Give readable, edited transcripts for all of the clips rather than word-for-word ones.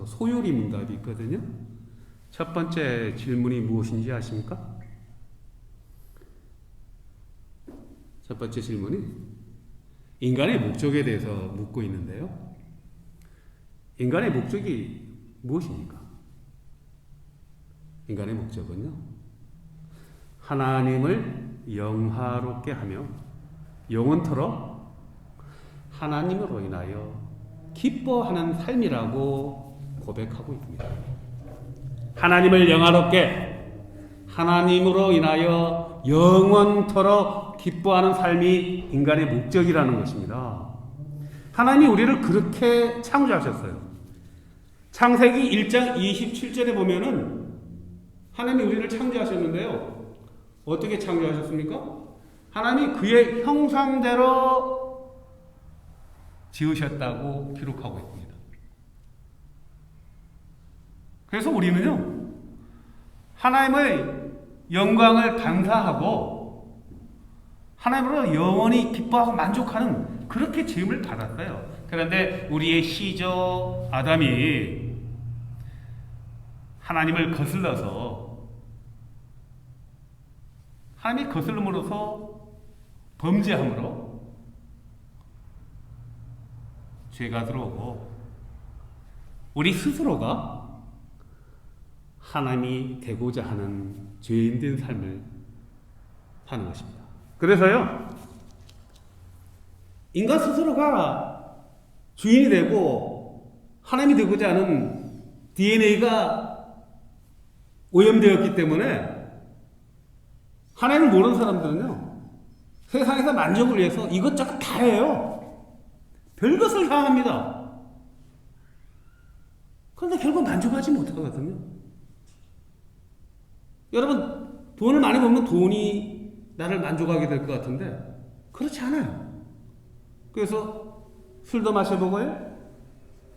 소요리 문답이 있거든요. 첫 번째 질문이 무엇인지 아십니까? 첫 번째 질문이 인간의 목적에 대해서 묻고 있는데요. 인간의 목적이 무엇입니까? 인간의 목적은요, 하나님을 영화롭게 하며 영원토록 하나님으로 인하여 기뻐하는 삶이라고 고백하고 있습니다. 하나님을 영화롭게 하나님으로 인하여 영원토록 기뻐하는 삶이 인간의 목적이라는 것입니다. 하나님이 우리를 그렇게 창조하셨어요. 창세기 1장 27절에 보면은 하나님이 우리를 창조하셨는데요. 어떻게 창조하셨습니까? 하나님이 그의 형상대로 지으셨다고 기록하고 있습니다. 그래서 우리는요, 하나님의 영광을 감사하고 하나님으로 영원히 기뻐하고 만족하는 그렇게 지음을 받았어요. 그런데 우리의 시조 아담이 하나님을 거슬러서 하나님이 거슬름으로써 범죄함으로 죄가 들어오고 우리 스스로가 하나님이 되고자 하는 죄인된 삶을 사는 것입니다. 그래서요, 인간 스스로가 주인이 되고 하나님이 되고자 하는 DNA가 오염되었기 때문에 하나님을 모르는 사람들은요, 세상에서 만족을 위해서 이것저것 다 해요. 별것을 다 합니다. 그런데 결국 만족하지 못하거든요. 여러분, 돈을 많이 벌면 돈이 나를 만족하게 될 것 같은데 그렇지 않아요. 그래서 술도 마셔보고요,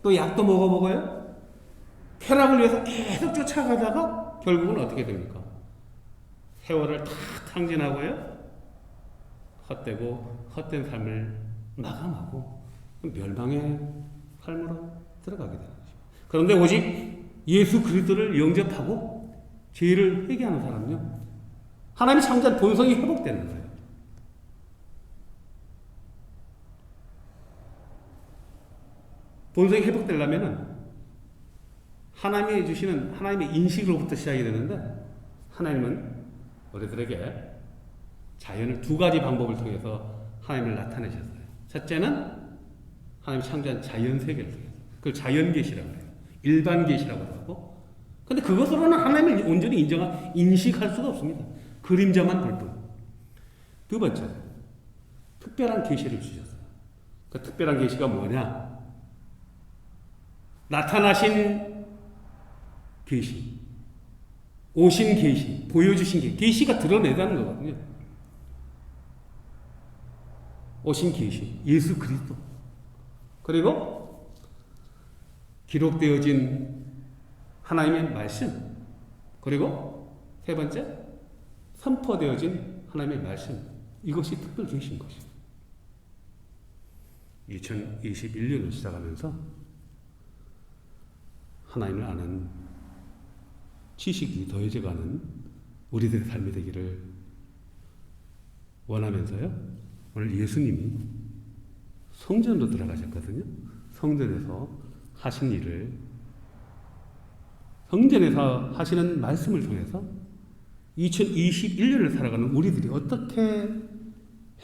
또 약도 먹어보고요, 쾌락을 위해서 계속 쫓아가다가 결국은 어떻게 됩니까? 세월을 다 탕진하고요, 헛되고 헛된 삶을 마감하고 멸망의 삶으로 들어가게 되는 거죠. 그런데 오직 예수 그리스도를 영접하고 죄를 회개하는 사람은요, 하나님이 창조한 본성이 회복되는 거예요. 본성이 회복되려면 하나님이 주시는 하나님의 인식으로부터 시작이 되는데, 하나님은 우리들에게 자연을 두 가지 방법을 통해서 하나님을 나타내셨어요. 첫째는 하나님이 창조한 자연 세계를 통해서, 그걸 자연 계시라고 해요. 일반 계시라고도 하고. 근데 그것으로는 하나님을 온전히 인식할 수가 없습니다. 그림자만 볼 뿐. 두 번째, 특별한 계시를 주셨어요. 그 특별한 계시가 뭐냐? 나타나신 계시, 오신 계시, 보여주신 계시, 계시가 드러내다는 거거든요. 오신 계시, 예수 그리스도. 그리고 기록되어진 하나님의 말씀. 그리고 세 번째, 선포되어진 하나님의 말씀. 이것이 특별 계신 것이죠. 2021년을 시작하면서 하나님을 아는 지식이 더해져가는 우리들의 삶이 되기를 원하면서요, 오늘 예수님이 성전으로 들어가셨거든요. 성전에서 하신 일을, 성전에서 하시는 말씀을 통해서 2021년을 살아가는 우리들이 어떻게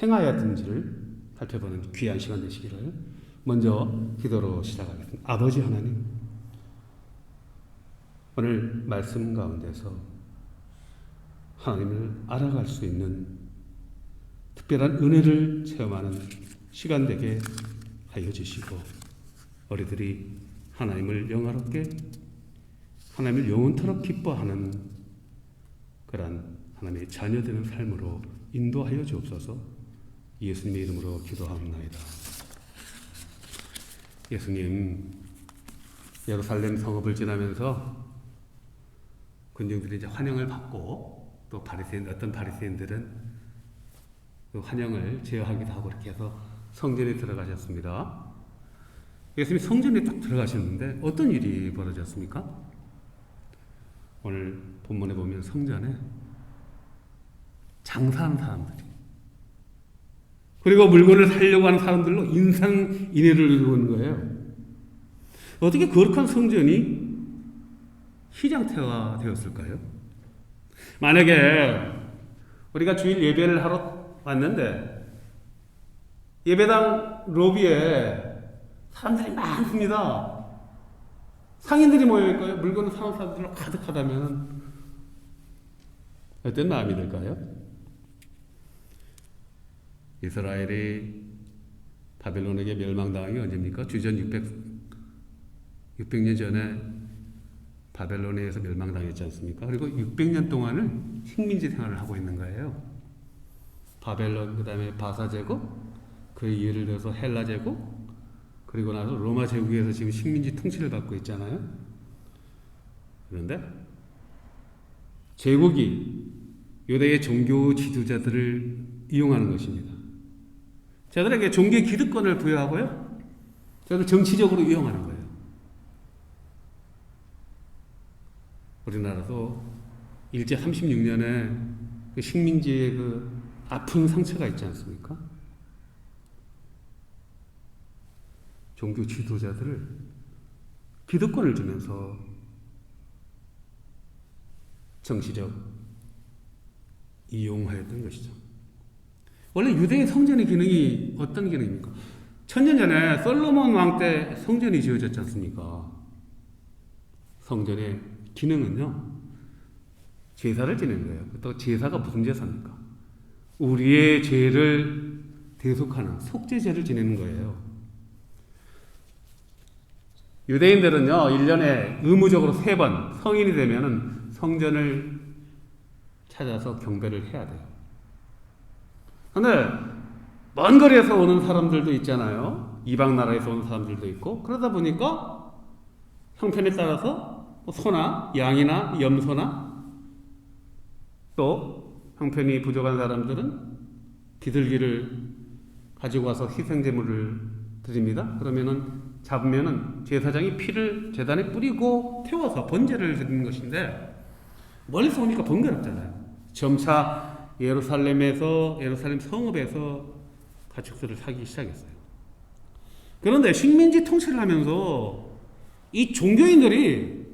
행하였든지를 살펴보는 귀한 시간 되시기를 먼저 기도로 시작하겠습니다. 아버지 하나님, 오늘 말씀 가운데서 하나님을 알아갈 수 있는 특별한 은혜를 체험하는 시간 되게 하여 주시고, 우리들이 하나님을 영화롭게, 하나님을 영원토록 기뻐하는 그러한 하나님의 자녀되는 삶으로 인도하여 주옵소서. 예수님의 이름으로 기도합니다. 예수님, 예루살렘 성읍을 지나면서 군중들이 이제 환영을 받고, 또 어떤 바리새인들은 그 환영을 제어하기도 하고 이렇게 해서 성전에 들어가셨습니다. 예수님이 성전에 딱 들어가셨는데 어떤 일이 벌어졌습니까? 오늘 본문에 보면 성전에 장사하는 사람들이, 그리고 물건을 사려고 하는 사람들로 인상인해를 이루는 거예요. 어떻게 거룩한 성전이 시장터가 되었을까요? 만약에 우리가 주일 예배를 하러 왔는데 예배당 로비에 사람들이 많습니다. 상인들이 모여있고요. 물건을 사는 사람들로 가득하다면 어떤 마음이 들까요? 이스라엘이 바벨론에게 멸망당한 게 언제입니까? 주전 600년 전에 바벨론에서 멸망당했지 않습니까? 그리고 600년 동안을 식민지 생활을 하고 있는 거예요. 바벨론, 그 다음에 바사 제국, 그 예를 들어서 헬라 제국, 그리고 나서 로마 제국에서 지금 식민지 통치를 받고 있잖아요. 그런데 제국이 유대의 종교 지도자들을 이용하는 것입니다. 저들에게 종교 기득권을 부여하고요, 저들 정치적으로 이용하는 거예요. 우리나라도 일제 36년에 그 식민지의 그 아픈 상처가 있지 않습니까? 종교 지도자들을 기득권을 주면서 정치적 이용하였던 것이죠. 원래 유대의 성전의 기능이 어떤 기능입니까? 천년 전에 솔로몬 왕 때 성전이 지어졌지 않습니까? 성전의 기능은요, 제사를 지내는 거예요. 또 제사가 무슨 제사입니까? 우리의 죄를 대속하는 속죄제를 지내는 거예요. 유대인들은요, 1년에 의무적으로 3번 성인이 되면은 성전을 찾아서 경배를 해야 돼요. 그런데 먼 거리에서 오는 사람들도 있잖아요. 이방 나라에서 오는 사람들도 있고, 그러다 보니까 형편에 따라서 소나 양이나 염소나, 또 형편이 부족한 사람들은 비둘기를 가지고 와서 희생제물을 드립니다. 그러면은 잡으면은 제사장이 피를 제단에 뿌리고 태워서 번제를 드리는 것인데, 멀리서 오니까 번거롭잖아요. 점차 예루살렘 성읍에서 가축들을 사기 시작했어요. 그런데 식민지 통치를 하면서 이 종교인들이,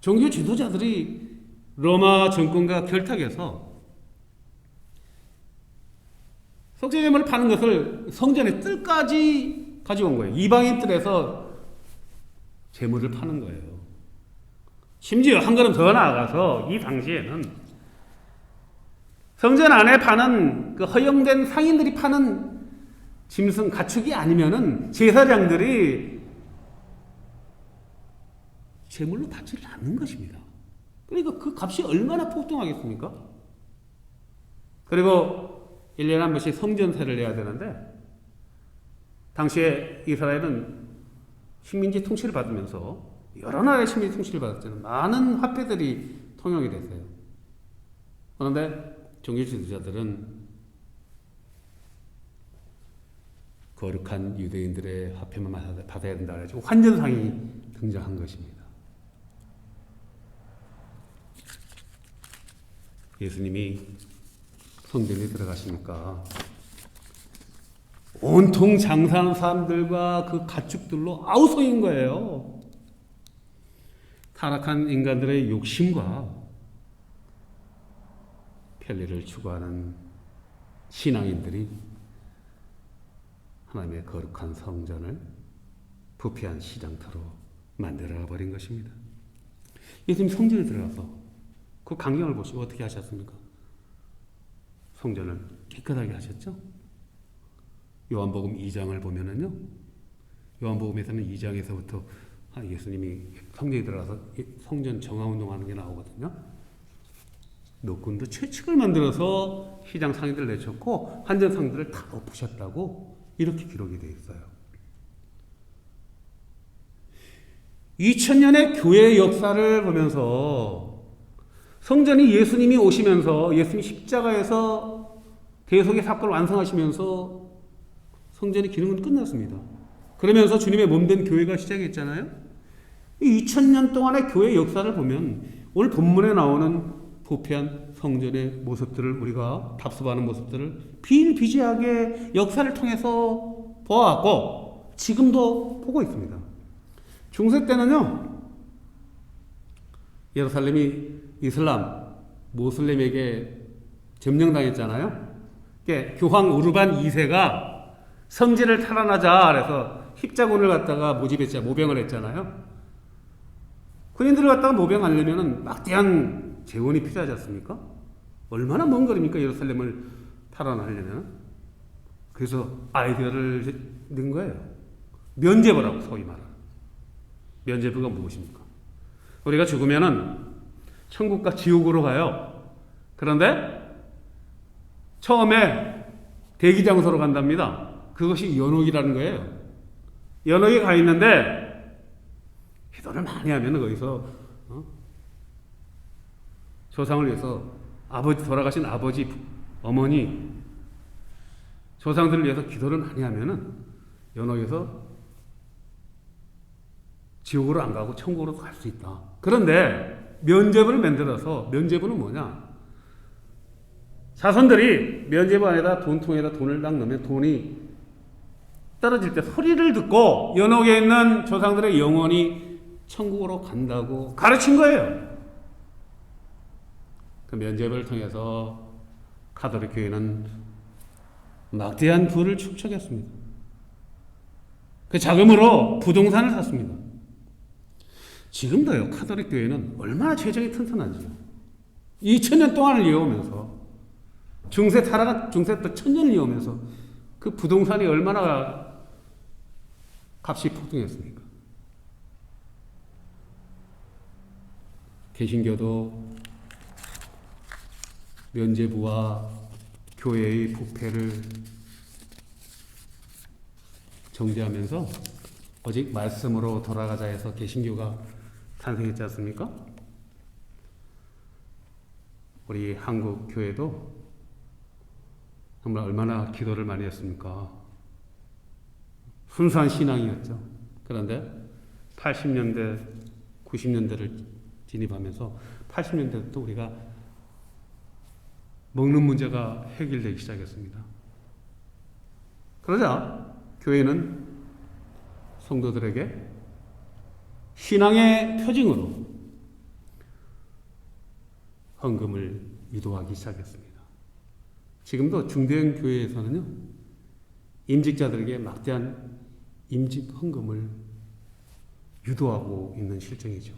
종교 지도자들이 로마 정권과 결탁해서 속죄제물을 파는 것을 성전의 뜰까지 가져온 거예요. 이방인 뜰에서 제물을 파는 거예요. 심지어 한 걸음 더 나아가서 이 당시에는 성전 안에 파는 그 허용된 상인들이 파는 짐승, 가축이 아니면은 제사장들이 제물로 받지를 않는 것입니다. 그러니까 그 값이 얼마나 폭등하겠습니까? 그리고 1년에 한 번씩 성전세를 내야 되는데, 당시에 이스라엘은 식민지 통치를 받으면서 여러 나라의 식민지 통치를 받았잖아요. 많은 화폐들이 통용이 됐어요. 그런데 종교 지도자들은 거룩한 유대인들의 화폐만 받아야 된다 해가지고 환전상이 등장한 것입니다. 예수님이 성전에 들어가시니까 온통 장사하는 사람들과 그 가축들로 아우성인 거예요. 타락한 인간들의 욕심과 편리를 추구하는 신앙인들이 하나님의 거룩한 성전을 부패한 시장터로 만들어 버린 것입니다. 예수님 성전에 들어가서 그 광경을 보시고 어떻게 하셨습니까? 성전을 깨끗하게 하셨죠? 요한복음 2장을 보면은요, 요한복음에서는 2장에서부터 예수님이 성전에 들어가서 성전 정화운동하는 게 나오거든요. 노끈도 채찍을 만들어서 시장 상인들을 내쳤고 환전 상들을 다 엎으셨다고 이렇게 기록이 되어 있어요. 2000년의 교회의 역사를 보면서 성전이 예수님이 오시면서 예수님이 십자가에서 대속의 사건을 완성하시면서 성전의 기능은 끝났습니다. 그러면서 주님의 몸된 교회가 시작했잖아요. 이 2000년 동안의 교회 역사를 보면 오늘 본문에 나오는 부패한 성전의 모습들을 우리가 답습하는 모습들을 비일비재하게 역사를 통해서 보아왔고 지금도 보고 있습니다. 중세 때는요, 예루살렘이 이슬람, 모슬렘에게 점령당했잖아요. 교황 우르반 2세가 성지를 탈환하자 그래서 십자군을 갖다가 모집했자 모병을 했잖아요. 군인들을 갖다가 모병하려면 막대한 재원이 필요하지 않습니까? 얼마나 먼 거리입니까? 예루살렘을 탈환하려면. 그래서 아이디어를 낸 거예요. 면죄부라고 소위 말하는. 면죄부가 무엇입니까? 우리가 죽으면은 천국과 지옥으로 가요. 그런데 처음에 대기장소로 간답니다. 그것이 연옥이라는 거예요. 연옥에 가 있는데 기도를 많이 하면 거기서 조상을 위해서 돌아가신 아버지, 어머니, 조상들을 위해서 기도를 많이 하면은 연옥에서 지옥으로 안 가고 천국으로 갈 수 있다. 그런데 면죄부를 만들어서, 면죄부는 뭐냐? 자손들이 면죄부 안에다 돈통에다 돈을 딱 넣으면 돈이 떨어질 때 소리를 듣고 연옥에 있는 조상들의 영혼이 천국으로 간다고 가르친 거예요. 그 면죄부를 통해서 가톨릭 교회는 막대한 부를 축적했습니다. 그 자금으로 부동산을 샀습니다. 지금도요, 가톨릭 교회는 얼마나 재정이 튼튼한지요. 2000년 동안을 이어오면서 중세 타락한 중세 또 1000년을 이어오면서 그 부동산이 얼마나 값이 폭등했습니까? 개신교도 면죄부와 교회의 부패를 정죄하면서 오직 말씀으로 돌아가자 해서 개신교가 탄생했지 않습니까? 우리 한국 교회도 정말 얼마나 기도를 많이 했습니까? 순수한 신앙이었죠. 그런데 80년대, 90년대를 진입하면서 80년대부터 우리가 먹는 문제가 해결되기 시작했습니다. 그러자 교회는 성도들에게 신앙의 표징으로 헌금을 유도하기 시작했습니다. 지금도 중대형 교회에서는요, 임직자들에게 막대한 임직 헌금을 유도하고 있는 실정이죠.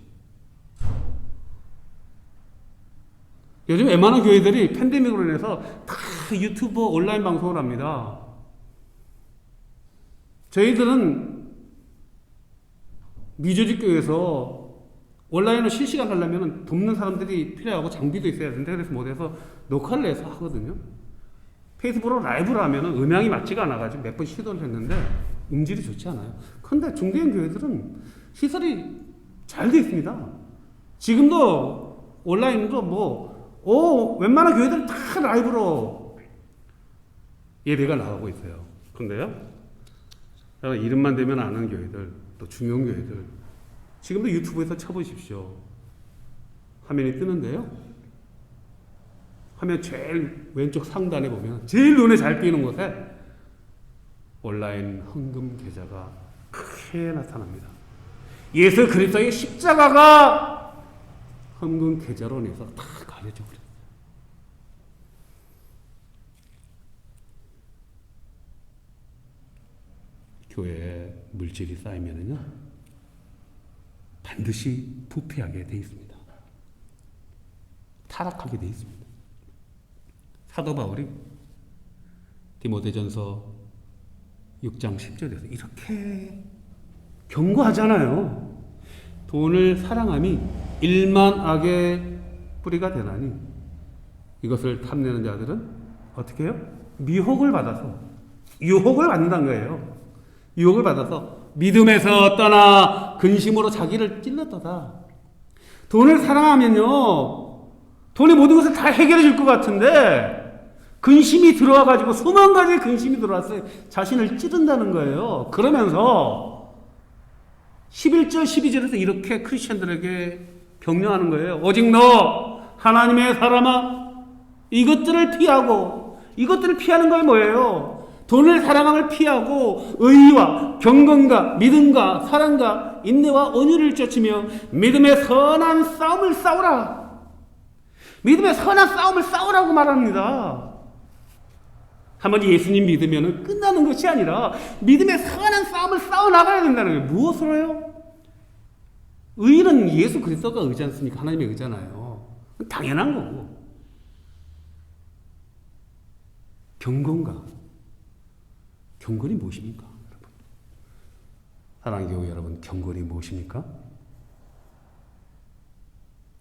요즘 웬만한 교회들이 팬데믹으로 인해서 다 유튜브 온라인 방송을 합니다. 저희들은 미조직 교회에서 온라인으로 실시간 하려면 돕는 사람들이 필요하고 장비도 있어야 되는데 그래서 못해서 녹화를 해서 하거든요. 페이스북으로 라이브를 하면 음향이 맞지가 않아가지고 몇 번 시도를 했는데 음질이 좋지 않아요. 그런데 중대형 교회들은 시설이 잘 되어 있습니다. 지금도 온라인으로 웬만한 교회들은 다 라이브로 예배가 나가고 있어요. 그런데요, 이름만 대면 아는 교회들, 또 중요한 교회들, 지금도 유튜브에서 쳐보십시오. 화면이 뜨는데요, 화면 제일 왼쪽 상단에 보면 제일 눈에 잘 띄는 곳에 온라인 헌금 계좌가 크게 나타납니다. 예수 그리스도의 십자가가 헌금 계좌로 내서 다 가려져 버렸어요. 교회에 물질이 쌓이면은요, 반드시 부패하게 돼 있습니다. 타락하게 돼 있습니다. 사도 바울이 디모데전서 6장 10절에서 이렇게 경고하잖아요. 돈을 사랑함이 일만 악의 뿌리가 되나니 이것을 탐내는 자들은 어떻게 해요? 미혹을 받아서 유혹을 받는다는 거예요. 유혹을 받아서 믿음에서 떠나 근심으로 자기를 찔렀다다. 돈을 사랑하면요, 돈이 모든 것을 다 해결해 줄 것 같은데 근심이 들어와가지고 수만 가지 근심이 들어왔어요. 자신을 찌른다는 거예요. 그러면서 11절 12절에서 이렇게 크리스천들에게 격려하는 거예요. 오직 너 하나님의 사람아, 이것들을 피하고, 이것들을 피하는 건 뭐예요? 돈을 사랑함을 피하고 의와 경건과 믿음과 사랑과 인내와 온유를 쫓으며 믿음의 선한 싸움을 싸우라. 믿음의 선한 싸움을 싸우라고 말합니다. 한번 예수님 믿으면 끝나는 것이 아니라 믿음의 선한 싸움을 싸워나가야 된다는 거예요. 무엇으로요? 의는 예수 그리스도가 의지 않습니까? 하나님의 의잖아요. 당연한 거고. 경건이 무엇입니까? 여러분. 사랑하는 교회 여러분, 경건이 무엇입니까?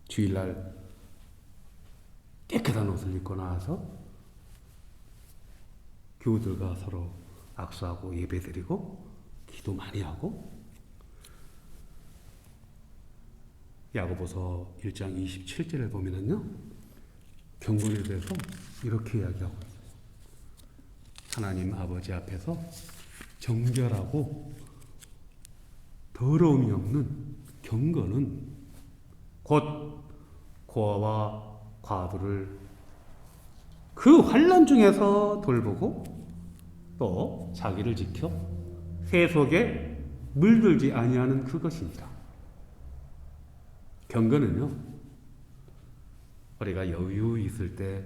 주일날 깨끗한 옷을 입고 나와서 교우들과 서로 악수하고 예배드리고 기도 많이 하고, 야고보서 1장 27절을 보면은요, 경건에 대해서 이렇게 이야기하고 있어요. 하나님 아버지 앞에서 정결하고 더러움이 없는 경건은 곧 고아와 과부를 그 환난 중에서 돌보고 또 자기를 지켜 세속에 물들지 아니하는 그것입니다. 경건은요, 우리가 여유 있을 때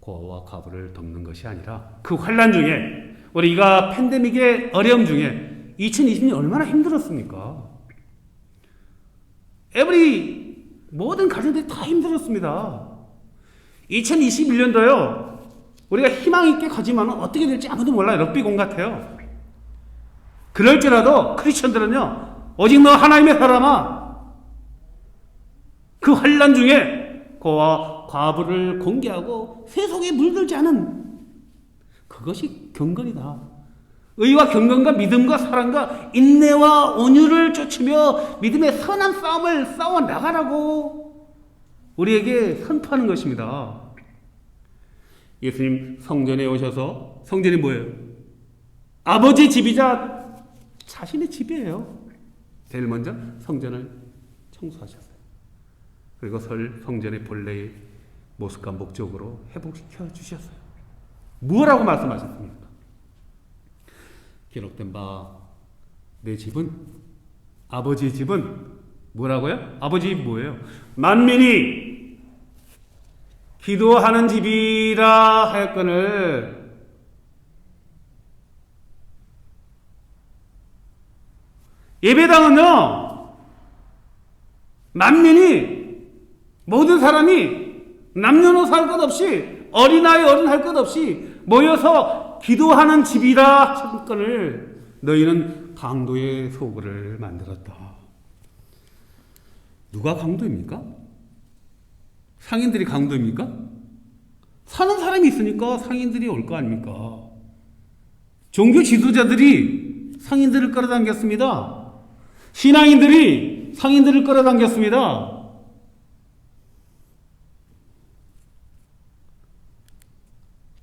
고아와 과부를 돕는 것이 아니라 그 환난 중에, 우리가 팬데믹의 어려움 중에 2020년 얼마나 힘들었습니까? 모든 가정들이 다 힘들었습니다. 2021년도요, 우리가 희망 있게 가지만 어떻게 될지 아무도 몰라요. 럭비공 같아요. 그럴지라도 크리스천들은요, 오직 너 하나님의 사람아, 그 환난 중에 고아와 과부를 공개하고 세속에 물들지 않은 그것이 경건이다. 의와 경건과 믿음과 사랑과 인내와 온유를 쫓으며 믿음의 선한 싸움을 싸워 나가라고 우리에게 선포하는 것입니다. 예수님 성전에 오셔서, 성전이 뭐예요? 아버지 집이자 자신의 집이에요. 제일 먼저 성전을 청소하셨어요. 그리고 성전의 본래의 모습과 목적으로 회복시켜 주셨어요. 뭐라고 말씀하셨습니까? 기록된 바 내 집은, 아버지 집은 뭐라고요? 아버지 집 뭐예요? 만민이 기도하는 집이라 하였거늘 예배당은요, 만민이, 모든 사람이 남녀노소 할 것 없이, 어린아이 어른 할 것 없이 모여서 기도하는 집이라 하셨거늘 너희는 강도의 소굴을 만들었다. 누가 강도입니까? 상인들이 강도입니까? 사는 사람이 있으니까 상인들이 올 거 아닙니까? 종교 지도자들이 상인들을 끌어당겼습니다. 신앙인들이 상인들을 끌어당겼습니다.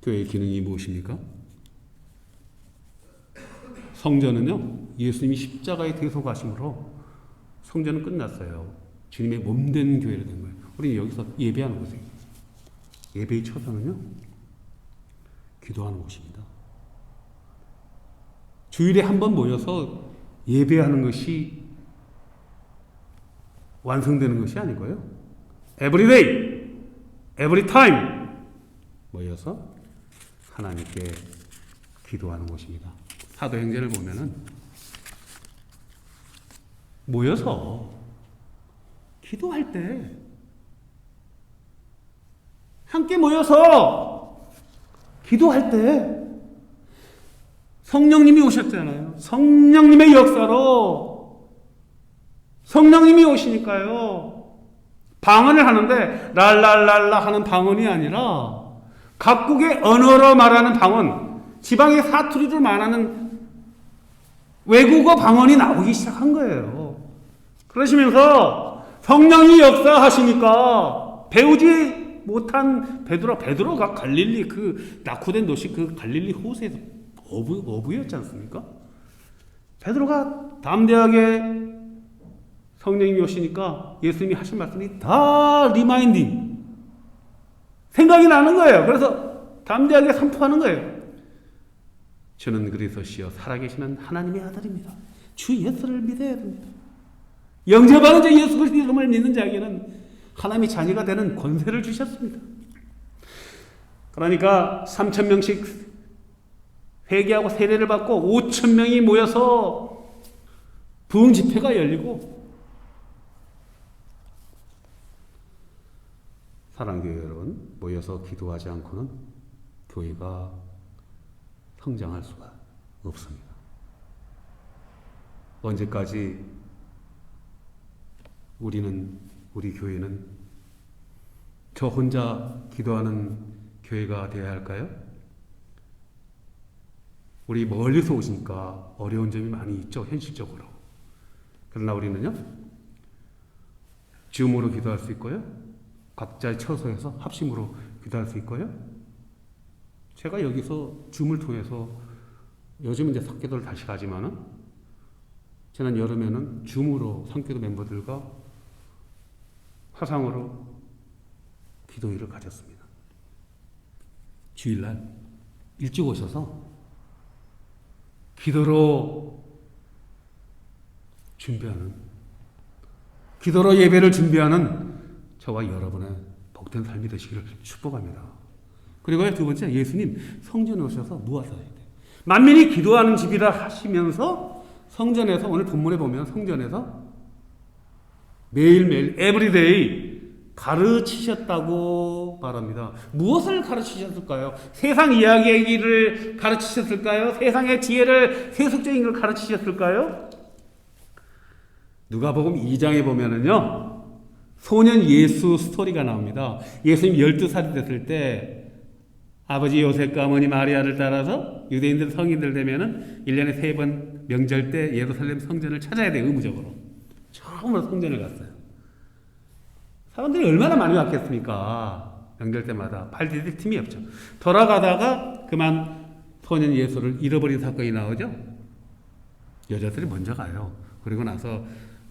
교회의 기능이 무엇입니까? 성전은요, 예수님이 십자가에 대속하심으로 성전은 끝났어요. 주님의 몸된 교회가 된 거예요. 우리는 여기서 예배하는 곳이에요. 예배의 초상은요, 기도하는 곳입니다. 주일에 한 번 모여서 예배하는 것이 완성되는 것이 아니고요. Every day, every time 모여서 하나님께 기도하는 곳입니다. 사도행전을 보면은 모여서 기도할 때, 함께 모여서 기도할 때 성령님이 오셨잖아요. 성령님의 역사로 성령님이 오시니까요, 방언을 하는데 랄랄랄라 하는 방언이 아니라 각국의 언어로 말하는 방언, 지방의 사투리로 말하는 외국어 방언이 나오기 시작한 거예요. 그러시면서 성령이 역사하시니까 배우지 못한 베드로가 갈릴리 그 낙후된 도시 그 갈릴리 호수에서 어부였지 않습니까? 베드로가 담대하게 성령님이 오시니까 예수님이 하신 말씀이 다 리마인딩 생각이 나는 거예요. 그래서 담대하게 선포하는 거예요. 저는 그리스도시요 살아계시는 하나님의 아들입니다. 주 예수를 믿어야 됩니다. 영접하는 자 예수 그리스도의 이름을 믿는 자에게는 하나님의 자녀가 되는 권세를 주셨습니다. 그러니까 3,000명씩 회개하고 세례를 받고 5,000명이 모여서 부흥 집회가 열리고, 사랑교회 여러분, 모여서 기도하지 않고는 교회가 성장할 수가 없습니다. 언제까지 우리 교회는 저 혼자 기도하는 교회가 되어야 할까요? 우리 멀리서 오시니까 어려운 점이 많이 있죠, 현실적으로. 그러나 우리는요, 줌으로 기도할 수 있고요, 각자의 처소에서 합심으로 기도할 수 있고요. 제가 여기서 줌을 통해서 요즘 이제 석기도를 다시 가지만은 지난 여름에는 줌으로 성교도 멤버들과 화상으로 기도회를 가졌습니다. 주일날 일찍 오셔서 기도로 예배를 준비하는 저와 여러분의 복된 삶이 되시기를 축복합니다. 그리고 두 번째, 예수님 성전에 오셔서 무엇을 해야 돼요? 만민이 기도하는 집이라 하시면서 성전에서, 오늘 본문에 보면 성전에서 매일매일 에브리데이 가르치셨다고 말합니다. 무엇을 가르치셨을까요? 세상 이야기를 가르치셨을까요? 세상의 지혜를, 세속적인 걸 가르치셨을까요? 누가복음 2장에 보면은요, 소년 예수 스토리가 나옵니다. 예수님 12살이 됐을 때 아버지 요셉과 어머니 마리아를 따라서 유대인들 성인들 되면은 1년에 3번 명절 때 예루살렘 성전을 찾아야 돼요. 의무적으로. 처음으로 성전을 갔어요. 사람들이 얼마나 많이 왔겠습니까? 명절 때마다 팔 디딜 틈이 없죠. 돌아가다가 그만 소년 예수를 잃어버린 사건이 나오죠. 여자들이 먼저 가요. 그리고 나서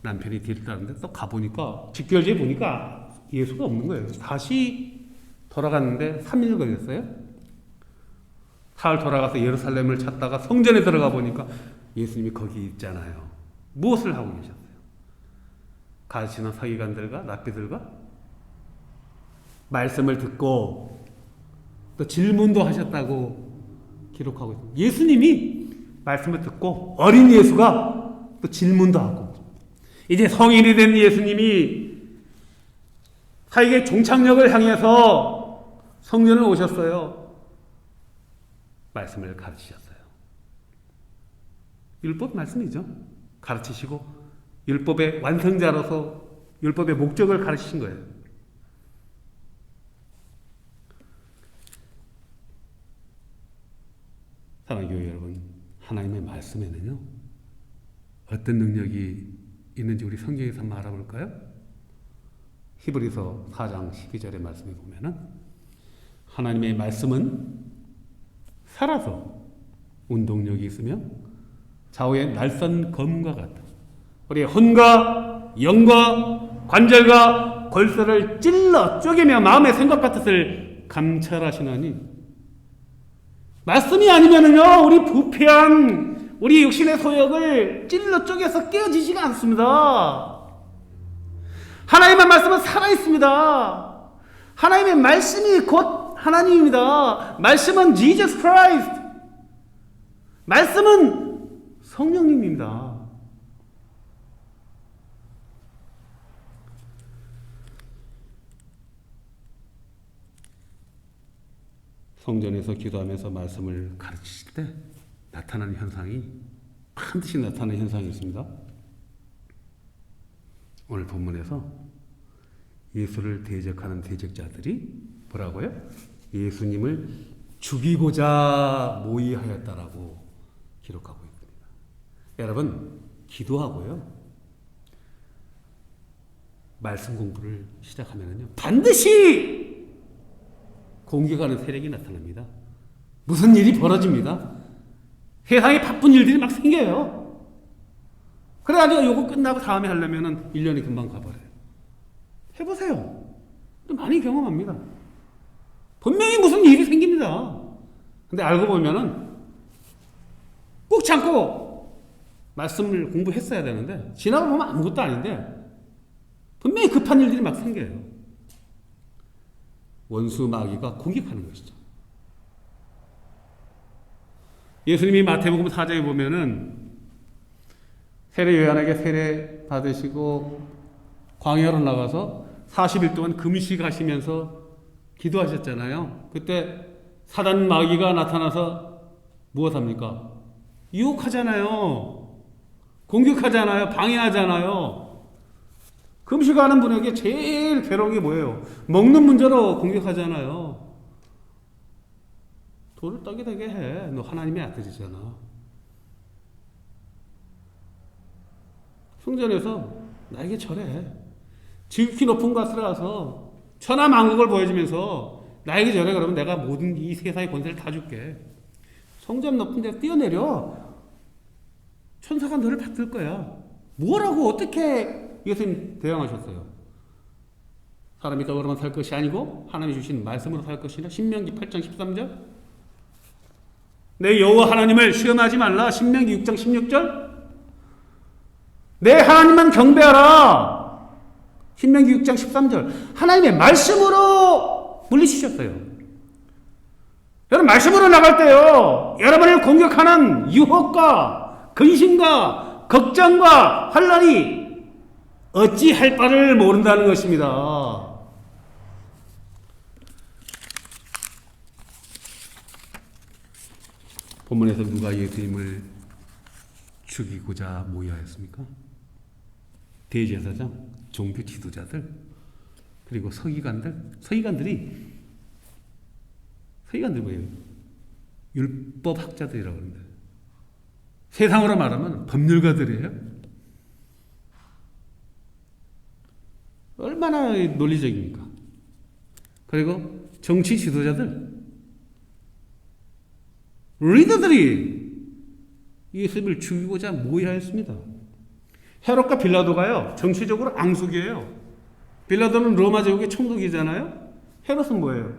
남편이 뒤를 따르는데 또 가보니까 직결지에 보니까 예수가 없는 거예요. 다시 돌아갔는데 3일 걸렸어요. 사흘 돌아가서 예루살렘을 찾다가 성전에 들어가 보니까 예수님이 거기 있잖아요. 무엇을 하고 계셨어요? 가르치는 서기관들과 랍비들과 말씀을 듣고 또 질문도 하셨다고 기록하고 있습니다. 예수님이 말씀을 듣고 어린 예수가 또 질문도 하고, 이제 성인이 된 예수님이 사역의 종착역을 향해서 성전을 오셨어요. 말씀을 가르치셨어요. 율법 말씀이죠. 가르치시고 율법의 완성자로서 율법의 목적을 가르치신 거예요. 사랑하는 교회 여러분, 하나님의 말씀에는요, 어떤 능력이 있는지 우리 성경에서 한번 알아볼까요? 히브리서 4장 12절의 말씀에 보면은 하나님의 말씀은 살아서 운동력이 있으며 좌우의 날선 검과 같다. 우리의 혼과 영과 관절과 골수를 찔러 쪼개며 마음의 생각과 뜻을 감찰하시나니, 말씀이 아니면은요, 우리 부패한 우리 육신의 소욕을 찔러 쪼개서 깨어지지가 않습니다. 하나님의 말씀은 살아있습니다. 하나님의 말씀이 곧 하나님입니다. 말씀은 Jesus Christ. 말씀은 성령님입니다. 성전에서 기도하면서 말씀을 가르치실 때 나타나는 현상이, 반드시 나타나는 현상이 있습니다. 오늘 본문에서 예수를 대적하는 대적자들이 뭐라고요? 예수님을 죽이고자 모의하였다라고 기록하고 있습니다. 여러분, 기도하고요, 말씀 공부를 시작하면요, 반드시 공격하는 세력이 나타납니다. 무슨 일이 벌어집니다. 세상에 바쁜 일들이 막 생겨요. 그래가지고 요거 끝나고 다음에 하려면은 1년이 금방 가버려요. 해보세요. 많이 경험합니다. 분명히 무슨 일이 생깁니다. 근데 알고 보면은 꾹 참고 말씀을 공부했어야 되는데 지나고 보면 아무것도 아닌데 분명히 급한 일들이 막 생겨요. 원수 마귀가 공격하는 것이죠. 예수님이 마태복음 4장에 보면은 세례 요한에게 세례 받으시고 광야로 나가서 40일 동안 금식하시면서 기도하셨잖아요. 그때 사단 마귀가 나타나서 무엇합니까? 유혹하잖아요. 공격하잖아요. 방해하잖아요. 금식하는 분에게 제일 괴로운 게 뭐예요? 먹는 문제로 공격하잖아요. 돌을 떡이 되게 해. 너 하나님의 아들이잖아. 성전에서 나에게 절해. 지극히 높은 곳으로 가서 천하만국을 보여주면서 나에게 절해. 그러면 내가 모든 이 세상의 권세를 다 줄게. 성전 높은 데 뛰어내려. 천사가 너를 받들 거야. 뭐라고 어떻게 예수님 대응하셨어요? 사람이 떡으로만 살 것이 아니고 하나님이 주신 말씀으로 살 것이라. 신명기 8장 13절. 내 여호와 하나님을 시험하지 말라. 신명기 6장 16절. 내 하나님만 경배하라. 신명기 6장 13절. 하나님의 말씀으로 물리치셨어요. 여러분 말씀으로 나갈 때요. 여러분을 공격하는 유혹과 근심과 걱정과 환난이 어찌할 바를 모른다는 것입니다. 본문에서 누가 예수님을 죽이고자 모여하였습니까? 대제사장, 종교 지도자들, 그리고 서기관들이 뭐예요? 율법학자들이라고 합니다. 세상으로 말하면 법률가들이에요. 얼마나 논리적입니까? 그리고 정치 지도자들, 리더들이 예수님을 죽이고자 모여하였습니다. 헤롯과 빌라도가요, 정치적으로 앙숙이에요. 빌라도는 로마 제국의 총독이잖아요. 헤롯은 뭐예요?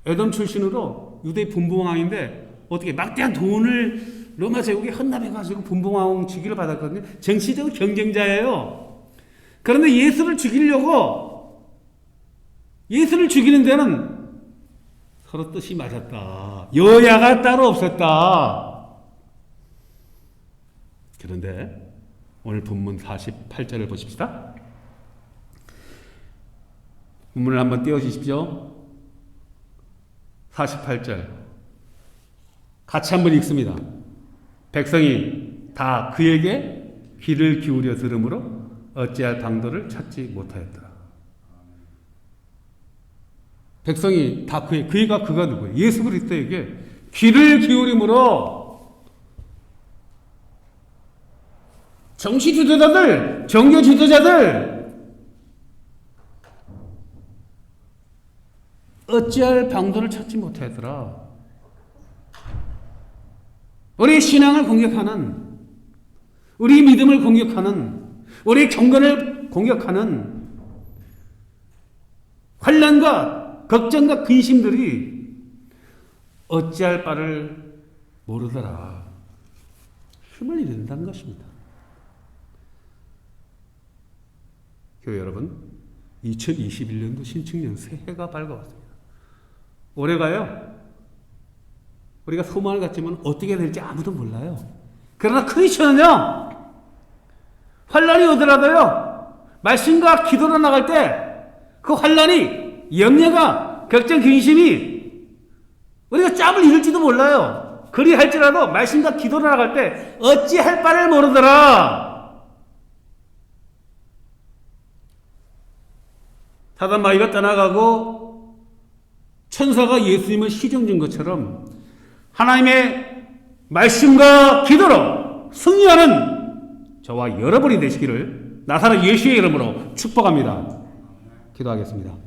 에돔 출신으로 유대 분봉왕인데 어떻게 막대한 돈을 로마 제국에 헌납해가지고 분봉왕 직위를 받았거든요. 정치적 경쟁자예요. 그런데 예수를 죽이는 데는 서로 뜻이 맞았다. 여야가 따로 없었다. 그런데 오늘 본문 48절을 보십시다. 본문을 한번 띄워주십시오. 48절 같이 한번 읽습니다. 백성이 다 그에게 귀를 기울여 들으므로 어찌할 방도를 찾지 못하였더라. 백성이 다 그가 누구예요? 예수 그리스도에게 귀를 기울임으로 정치 지도자들, 종교 지도자들 어찌할 방도를 찾지 못하더라. 우리 신앙을 공격하는, 우리 믿음을 공격하는, 우리 경건을 공격하는 환난과 걱정과 근심들이 어찌할 바를 모르더라. 힘을 잃는다는 것입니다. 교회 여러분, 2021년도 신축년 새해가 밝아왔습니다. 올해가요, 우리가 소망을 갖지만 어떻게 될지 아무도 몰라요. 그러나 크리스천은요, 환란이 오더라도요, 말씀과 기도로 나갈 때 그 환란이, 염려가, 걱정, 근심이 우리가 짬을 잃을지도 몰라요. 그리할지라도 말씀과 기도로 나갈 때 어찌할 바를 모르더라. 사단 마귀가 떠나가고 천사가 예수님을 시정 준 것처럼 하나님의 말씀과 기도로 승리하는 저와 여러분이 되시기를 나사렛 예수의 이름으로 축복합니다. 기도하겠습니다.